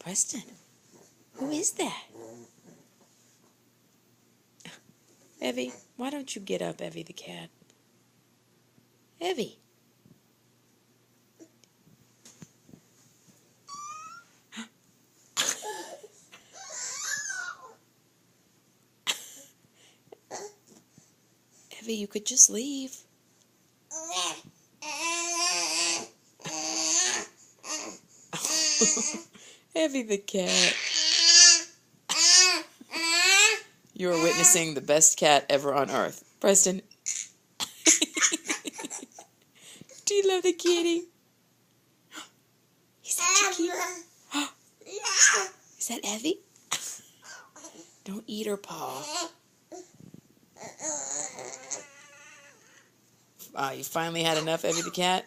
Preston, who is that? Evie, why don't you get up, Evie the cat? Evie. Evie, you could just leave. Evie the cat. You are witnessing the best cat ever on earth. Preston. Do you love the kitty? Is that your kitty? Is that Evie? Don't eat her paw. You finally had enough, Evie the cat?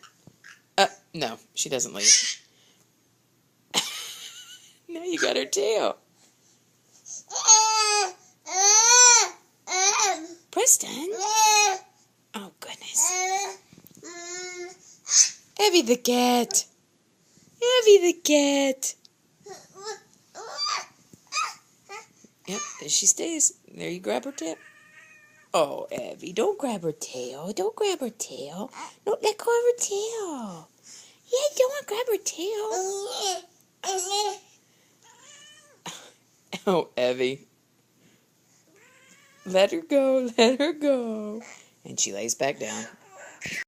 No, she doesn't leave. Now you got her tail. Preston? Oh, goodness. Evie the cat. Evie the cat. Yep, there she stays. There you grab her tail. Oh, Evie, don't grab her tail. Don't grab her tail. No, let go of her tail. Yeah, don't want to grab her tail. Oh, Evie. Let her go. Let her go. And she lays back down.